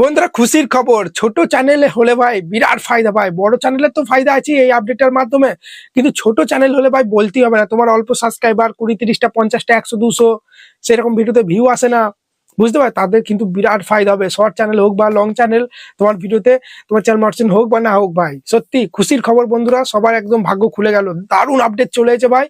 বন্ধুরা খুশির খবর, ছোট চ্যানেলে হলে ভাই বিরাট ফায়দা। ভাই বড় চ্যানেলের তো ফায়দা আছে এই আপডেটের মাধ্যমে, কিন্তু ছোট চ্যানেল হলে ভাই বলতেই হবে না। তোমার অল্প সাবস্ক্রাইবার 20-30টা 50টা 100-200 সেরকম ভিডিওতে ভিউ আসে না, বুঝতে পারো, তাদের কিন্তু বিরাট ফায়দা হবে। শর্ট চ্যানেল হোক বা লং চ্যানেল, তোমার ভিডিওতে তোমার চ্যানেল মার্চেন্ট হোক বা না হোক, ভাই সত্যি খুশির খবর বন্ধুরা, সবার একদম ভাগ্য খুলে গেল। দারুণ আপডেট চলে এসেছে ভাই।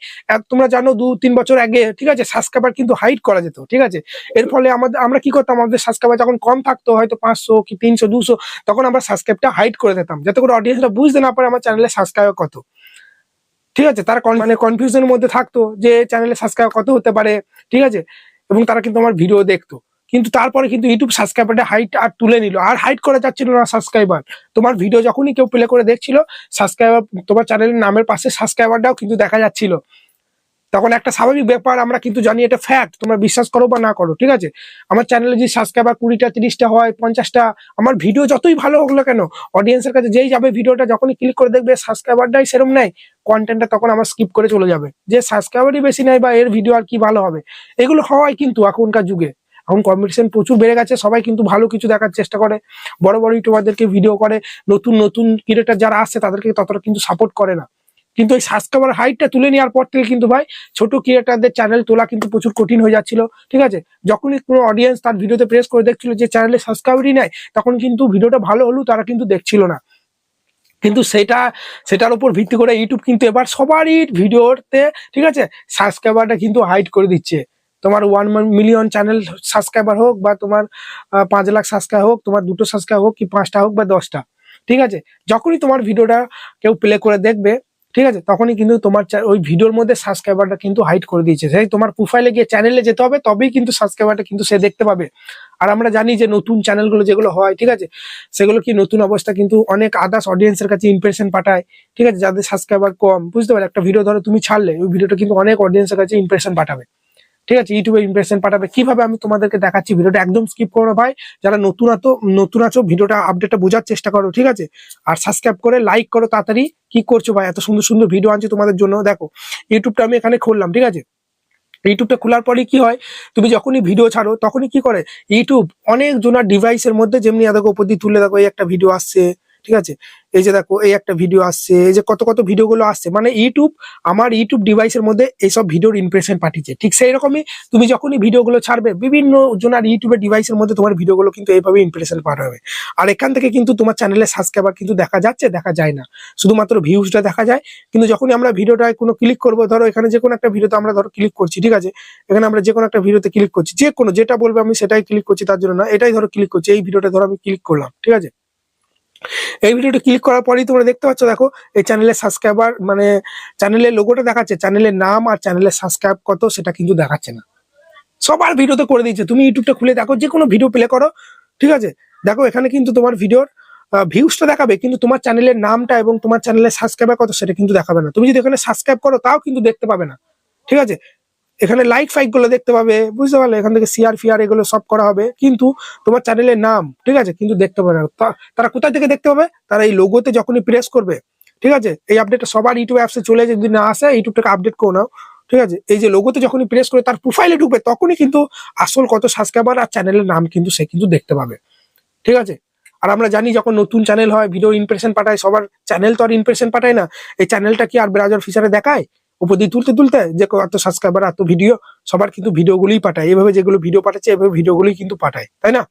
তোমরা জানো 2-3 বছর আগে ঠিক আছে সাবস্ক্রাইবার কিন্তু হাইড করা যেত, ঠিক আছে। এর ফলে আমরা কি করতাম, আমাদের সাবস্ক্রাইবার যখন কম থাকতো, হয়তো 500 কি 300 200, তখন আমরা সাবস্ক্রাইবটা হাইড করে দিতাম, যাতে করে অডিয়েন্সরা বুঝতে না পারে আমার চ্যানেলে সাবস্ক্রাইবার কত, ঠিক আছে। তারা মানে কনফিউশনের মধ্যে থাকতো যে চ্যানেলে সাবস্ক্রাইবার কত হতে পারে, ঠিক আছে। এবং তারা কিন্তু আমার ভিডিও দেখতো, কিন্তু তারপরে কিন্তু ইউটিউব সাবস্ক্রাইবারটা হাইট আর তুলে নিল, আর হাইড করা যাচ্ছিল না সাবস্ক্রাইবার। তোমার ভিডিও যখনই কেউ প্লে করে দেখছিল, সাবস্ক্রাইবার তোমার চ্যানেলের নামের পাশে সাবস্ক্রাইবারটাও কিন্তু দেখা যাচ্ছিল। তখন একটা স্বাভাবিক ব্যাপার, আমরা কিন্তু জানি এটা ফ্যাক্ট, তোমরা বিশ্বাস করো বা না করো, ঠিক আছে। আমার চ্যানেলে যদি সাবস্ক্রাইবার 20টা 30টা হয় 50টা, আমার ভিডিও যতই ভালো হোক না কেন, অডিয়েন্সের কাছে যেই যাবে ভিডিওটা, যখনই ক্লিক করে দেখবে সাবস্ক্রাইবারটাই সেরকম নেই, কন্টেন্টটা তখন আমার স্কিপ করে চলে যাবে, যে সাবস্ক্রাইবারই বেশি নেই বা এর ভিডিও আর কি ভালো হবে। এগুলো হওয়াই কিন্তু এখনকার যুগে, এখন কম্পিটিশন প্রচুর বেড়ে গেছে, সবাই কিন্তু ভালো কিছু দেখার চেষ্টা করে, বড় বড় ইউটিউবারদেরকে ভিডিও করে, নতুন নতুন ক্রিয়েটর যারা আসছে তাদেরকে ততটা কিন্তু সাপোর্ট করে না। কিন্তু এই সাবস্ক্রাইবার হাইটটা তুলে নেওয়ার পর থেকে কিন্তু ভাই ছোট ক্রিয়েটারদের চ্যানেল তোলা কিন্তু প্রচুর কঠিন হয়ে যাচ্ছিল, ঠিক আছে। যখনই কোনো অডিয়েন্স তার ভিডিওতে প্রেস করে দেখছিল যে চ্যানেলে সাবস্ক্রাইবারই নাই, তখন কিন্তু ভিডিওটা ভালো হলেও তারা কিন্তু দেখছিল না। কিন্তু সেটার উপর ভিত্তি করে ইউটিউব কিন্তু এবার সবারই ভিডিওতে, ঠিক আছে, সাবস্ক্রাইবারটা কিন্তু হাইড করে দিচ্ছে। তোমার 1 মিলিয়ন চ্যানেল সাবস্ক্রাইবার হোক বা তোমার 5 লাখ সাবস্ক্রাইবার হোক, তোমার 2টো সাবস্ক্রাইবার হোক কি 5টা হোক বা 10টা, ঠিক আছে, যখনই তোমার ভিডিওটা কেউ প্লে করে দেখবে, ঠিক আছে, তখনই কিন্তু তোমার ওই ভিডিওর মধ্যে সাবস্ক্রাইবারটা কিন্তু হাইড করে দিয়েছে। সেই তোমার প্রোফাইলে গিয়ে চ্যানেলে যেতে হবে, তবেই কিন্তু সাবস্ক্রাইবারটা কিন্তু সে দেখতে পাবে। আর আমরা জানি যে নতুন চ্যানেলগুলো যেগুলো হয়, ঠিক আছে, সেগুলো কি নতুন অবস্থা কিন্তু অনেক আদার্স অডিয়েন্সের কাছে ইমপ্রেশন পাঠায়, ঠিক আছে, যাদের সাবস্ক্রাইবার কম, বুঝতে পারলে। একটা ভিডিও ধরো তুমি ছাড়লে, ওই ভিডিওটা কিন্তু অনেক অডিয়েন্সের কাছে ইমপ্রেশন পাঠাবে, ঠিক আছে, ইউটিউবে ইমপ্রেশন পাঠাবে। কিভাবে আমি তোমাদেরকে দেখাচ্ছি, ভিডিওটা একদম স্কিপ করো না ভাই। যারা নতুন আছো ভিডিওটা আপডেটটা বোঝার চেষ্টা করো, ঠিক আছে। আর সাবস্ক্রাইব করে লাইক করো তাড়াতাড়ি। কি করছো ভাই, এত সুন্দর সুন্দর ভিডিও আনছি তোমাদের জন্য। দেখো ইউটিউবটা আমি এখানে খুললাম, ঠিক আছে। ইউটিউবটা খোলার পরে কি হয়, তুমি যখনই ভিডিও ছাড়ো তখনই কি করে ইউটিউব অনেক জনের ডিভাইসের মধ্যে, যেমনি দেখো উপর দিয়ে তুলে দেখো এই একটা ভিডিও আসছে, ঠিক আছে, এই যে দেখো এই একটা ভিডিও আসছে, এই যে কত কত ভিডিওগুলো আসছে, মানে ইউটিউব আমার ইউটিউব ডিভাইসের মধ্যে এইসব ভিডিওর ইমপ্রেশন পাঠিয়েছে। ঠিক সেই রকমই তুমি যখনই ভিডিওগুলো ছাড়বে, বিভিন্ন জনের ইউটিউবের ডিভাইসের মধ্যে তোমার ভিডিওগুলো কিন্তু এইভাবে ইমপ্রেশন পাঠাবে। আর এখান থেকে কিন্তু তোমার চ্যানেলের সাবস্ক্রাইবার কিন্তু দেখা যাচ্ছে, দেখা যায় না, শুধুমাত্র ভিউজটা দেখা যায়। কিন্তু যখনই আমরা ভিডিওটায় কোনো ক্লিক করবো, ধরো এখানে যে কোনো একটা ভিডিওতে আমরা ধরো ক্লিক করছি, ঠিক আছে, এখানে আমরা যে কোনো একটা ভিডিওতে ক্লিক করছি, যে কোনো যেটা বলবে আমি সেটাই ক্লিক করছি, তার জন্য না, এটাই ধরো ক্লিক করছি, এই ভিডিওটা ধরো আমি ক্লিক করলাম, ঠিক আছে। এই ভিডিওটা ক্লিক করার পরেই তোমরা দেখতে পাচ্ছ, দেখো এই চ্যানেলের সাবস্ক্রাইবার মানে চ্যানেলের লোগোটা দেখাচ্ছে, চ্যানেলের নাম আর চ্যানেলের সাবস্ক্রাইব কত সেটা কিন্তু দেখাচ্ছে না। সবার ভিডিওতে করে দিয়েছে। তুমি ইউটিউবটা খুলে দেখো, যে কোনো ভিডিও প্লে করো, ঠিক আছে, দেখো এখানে কিন্তু তোমার ভিডিওর ভিউজটা দেখাবে, কিন্তু তোমার চ্যানেলের নামটা এবং তোমার চ্যানেলের সাবস্ক্রাইবার কত সেটা কিন্তু দেখাবে না। তুমি যদি এখানে সাবস্ক্রাইব করো তাও কিন্তু দেখতে পাবে না, ঠিক আছে। এখানে লাইক ফাইক গুলো দেখতে পাবে, বুঝতে পারলে, এখান থেকে শেয়ার ফিয়ার এগুলো সব করা হবে, কিন্তু তোমার চ্যানেলের নাম, ঠিক আছে, কিন্তু দেখতে পাবে না। তারা কোথা থেকে দেখতে পাবে, তারা এই লোগোতে যখনই প্রেস করবে, ঠিক আছে। এই আপডেটটা সবার ইউটিউব অ্যাপসে চলে, যদি না আসে ইউটিউবটাকে আপডেট করে নাও, ঠিক আছে। এই যে লোগোতে যখনই প্রেস করে তার প্রোফাইলে ঢুকবে, তখনই কিন্তু আসল কত সাবস্ক্রাইবার আর চ্যানেলের নাম কিন্তু সে কিন্তু দেখতে পাবে, ঠিক আছে। আর আমরা জানি যখন নতুন চ্যানেল হয়, ভিডিও ইমপ্রেশন পাঠায়, সবার চ্যানেল তো আর ইমপ্রেশন পাঠায় না। এই চ্যানেলটা কি আর ব্রাউজার ফিচারে দেখায় উপর দিয়ে তুলতে তুলতে যে এত সাবস্ক্রাইবার এত ভিডিও, সবার কিন্তু ভিডিওগুলোই পাঠায়, এইভাবে যেগুলো ভিডিও পাঠাচ্ছে এভাবে ভিডিওগুলোই কিন্তু পাঠায়, তাই না।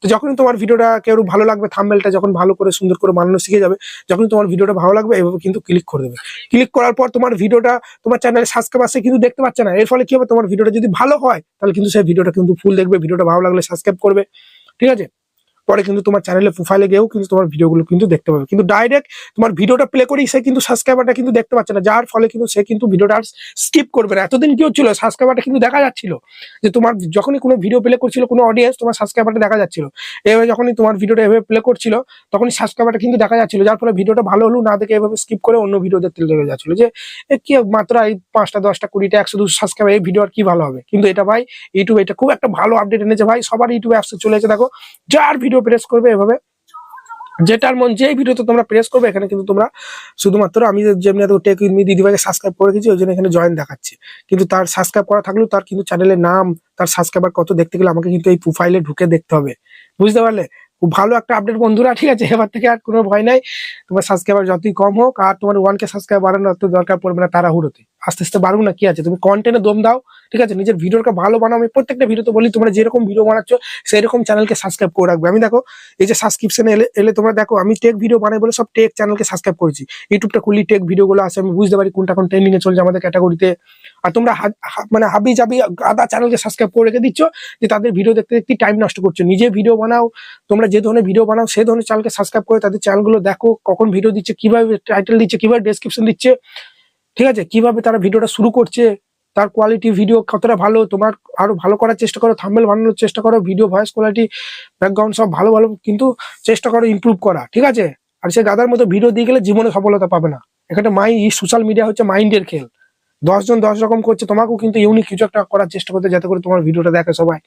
তো যখনই তোমার ভিডিওটা কেউ ভালো লাগবে, থাম্বনেলটা যখন ভালো করে সুন্দর করে বানানো শিখে যাবে, যখন তোমার ভিডিওটা ভালো লাগবে এভাবে কিন্তু ক্লিক করে দেবে। ক্লিক করার পর তোমার ভিডিওটা তোমার চ্যানেলে সাবস্ক্রাইবার সে কিন্তু দেখতে পাচ্ছে না। এর ফলে কি হবে, তোমার ভিডিওটা যদি ভালো হয় তাহলে কিন্তু সেই ভিডিওটা কিন্তু ফুল দেখবে, ভিডিওটা ভালো লাগলে সাবস্ক্রাইব করবে, ঠিক আছে। পরে কিন্তু তোমার চ্যানেলে প্রোফাইলে গিয়েও কিন্তু তোমার ভিডিওগুলো কিন্তু দেখতে পাবে, কিন্তু ডাইরেক্ট তোমার ভিডিওটা প্লে করেই সে কিন্তু সাবস্ক্রাইবারটা কিন্তু দেখতে পাচ্ছে না, যার ফলে কিন্তু সে কিন্তু ভিডিওটা স্কিপ করবে না। এতদিন কি হচ্ছিল, সাবস্ক্রাইবারটা কিন্তু দেখা যাচ্ছিল, যে তোমার যখনই কোনো ভিডিও প্লে করছিল কোনো অডিয়েন্স, তোমার সাবস্ক্রাইবারটা দেখা যাচ্ছিল। এভাবে যখনই তোমার ভিডিওটা এভাবে প্লে করছিল, তখনই সাবস্ক্রাইবারটা কিন্তু দেখা যাচ্ছিল, যার ফলে ভিডিওটা ভালো হলেও না দেখে এভাবে স্কিপ করে অন্য ভিডিও দেখতে লেগে যাচ্ছিল, যে কি মাত্র এই 5টা 10টা 20টা 100 200 সাবস্ক্রাইবার, এই ভিডিও আর কি ভালো হবে। কিন্তু এটা ভাই ইউটিউব এটা খুব একটা ভালো আপডেট এনেছে ভাই, সবার ইউটিউব অ্যাপসে চলে এসে দেখো, যার ভিডিও প্রেস করবে এভাবে, যেটার মন যেই ভিডিওতে তোমরা প্রেস করবে, এখানে কিন্তু তোমরা শুধুমাত্র আমি যেমনি টেক উইথ মি দিদিভাইকে সাবস্ক্রাইব করে দিয়েছি, ওই জন্য এখানে জয়েন দেখাচ্ছে, কিন্তু তার সাবস্ক্রাইব করা থাকলেও তার কিন্তু চ্যানেলের নাম, তার সাবস্ক্রাইবার কত দেখতে গেলে আমাকে কিন্তু এই প্রোফাইলে ঢুকে দেখতে হবে, বুঝতে পারলে। খুব ভালো একটা আপডেট বন্ধুরা, ঠিক আছে? এবার থেকে আর কোনো ভয় নাই, তোমার সাবস্ক্রাইবার যতই কম হোক, আর তোমার 1K সাবস্ক্রাইবার বাড়ানোর তো দরকার পড়বে না তাড়াহুড়োতে, আস্তে আস্তে বাড়ুক না, কি আছে? তুমি কন্টেন্টে দম দাও, ঠিক আছে? নিজের ভিডিওটা ভালো বানাও। আমি প্রত্যেকটা ভিডিওতে বলি, তোমরা যেরকম ভিডিও বানাচ্ছ সেরকম চ্যানেলকে সাবস্ক্রাইব করে রাখবে। আমি দেখো এই যে সাবস্ক্রিপশনে এলে এলে তোমরা দেখো, আমি টেক ভিডিও বানাই বলে সব টেক চ্যানেলকে সাবস্ক্রাইব করেছি। ইউটিউবটা খুললি টেক ভিডিওগুলো আছে, আমি বুঝতে পারি কোনটা কোন ট্রেন্ডিং এ চলছে আমাদের ক্যাটাগরিতে। আর তোমরা মানে হাবি জাবি আদা চ্যানেলকে সাবস্ক্রাইব করে রেখে দিচ্ছ, যে তাদের ভিডিও দেখতে দেখতে টাইম নষ্ট করছো। নিজে ভিডিও বানাও, তোমরা যে ধরনের ভিডিও বানাও সেই ধরনের চ্যানেলকে সাবস্ক্রাইব করে তাদের চ্যানেলগুলো দেখো, কখন ভিডিও দিচ্ছে, কিভাবে টাইটেল দিচ্ছে, কিভাবে ডেসক্রিপশন দিচ্ছে, ঠিক আছে? কিভাবে তারা ভিডিওটা শুরু করছে, তার কোয়ালিটি ভিডিও কতটা ভালো, তোমার আরো ভালো করার চেষ্টা করো, থাম্বনেল বানানোর চেষ্টা করো, ভিডিও ভয়েস কোয়ালিটি ব্যাকগ্রাউন্ড সব ভালো ভালো, কিন্তু চেষ্টা করো ইমপ্রুভ করা, ঠিক আছে? আর সে গাদার মতো ভিডিও দিয়ে গেলে জীবনে সফলতা পাবে না। এখানে সোশ্যাল মিডিয়া হচ্ছে মাইন্ডের খেল। 10 জন 10 রকম করছে, তোমাকেও কিন্তু ইউনিক কিছু একটা করার চেষ্টা করতে, যাতে করে তোমার ভিডিওটা দেখে সবাই,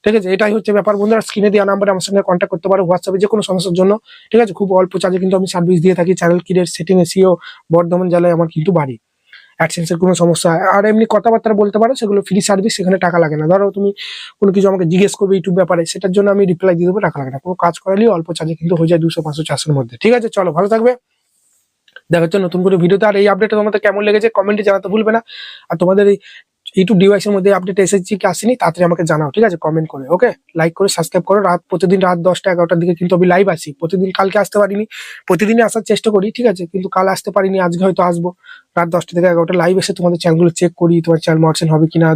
ঠিক আছে? এটাই হচ্ছে ব্যাপার বন্ধুরা। স্ক্রিনে দেওয়া নাম্বারে আমার সঙ্গে কন্ট্যাক্ট করতে পারো হোয়াটসঅ্যাপে যে কোনো সমস্যার জন্য, ঠিক আছে? খুব অল্প চার্জে কিন্তু আমি সার্ভিস দিয়ে থাকি। Channel create, setting, SEO, Bardhaman জেলায় আমার কিন্তু বাড়ি। অ্যাডসেন্সের কোনো সমস্যা আর এমনি কথাবার্তা বলতে পারো, সেগুলো ফ্রি সার্ভিস, সেখানে টাকা লাগে না। ধরো তুমি কোনো কিছু আমাকে জিজ্ঞেস করবে ইউটিউব ব্যাপারে, সেটার জন্য আমি রিপ্লাই দিয়ে দেবো, টাকা লাগে না। কোনো কাজ করালেই অল্প চার্জে কিন্তু হয়ে যায়, 200, 500, 400-এর মধ্যে, ঠিক আছে? চলো, ভালো থাকবে, দেখা হচ্ছে নতুন করে ভিডিওতে। আর এই আপডেটটা তোমাদের কেমন লেগেছে কমেন্টে জানাতে ভুলবে না। আর তোমাদের এই ইউটিউব ডিভাইসের মধ্যে আপডেট এসেছে কি আসেনি তাড়াতাড়ি আমাকে জানাও, ঠিক আছে? কমেন্ট করে, ওকে? লাইক করে সাবস্ক্রাইব করো। প্রতিদিন রাত 10টা 11টার দিকে কিন্তু আমি লাইভ আসি। প্রতিদিন কালকে আসতে পারিনি, প্রতিদিনই আসার চেষ্টা করি, ঠিক আছে? কিন্তু কাল আসতে পারিনি, আজকে হয়তো আসবো। রাত 10টা থেকে 11টা লাইভ এসে তোমাদের চ্যানেলগুলো চেক করি, তোমার চ্যানেল মর্সেন হবে কিনা,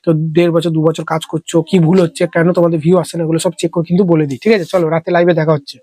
তো 1.5 বছর 2 বছর কাজ করছো, কি ভুল হচ্ছে, কেন তোমাদের ভিউ আসছে না, এগুলো সব চেক করে কিন্তু বলে দিই, ঠিক আছে? চলো, রাতে লাইভে দেখা হচ্ছে।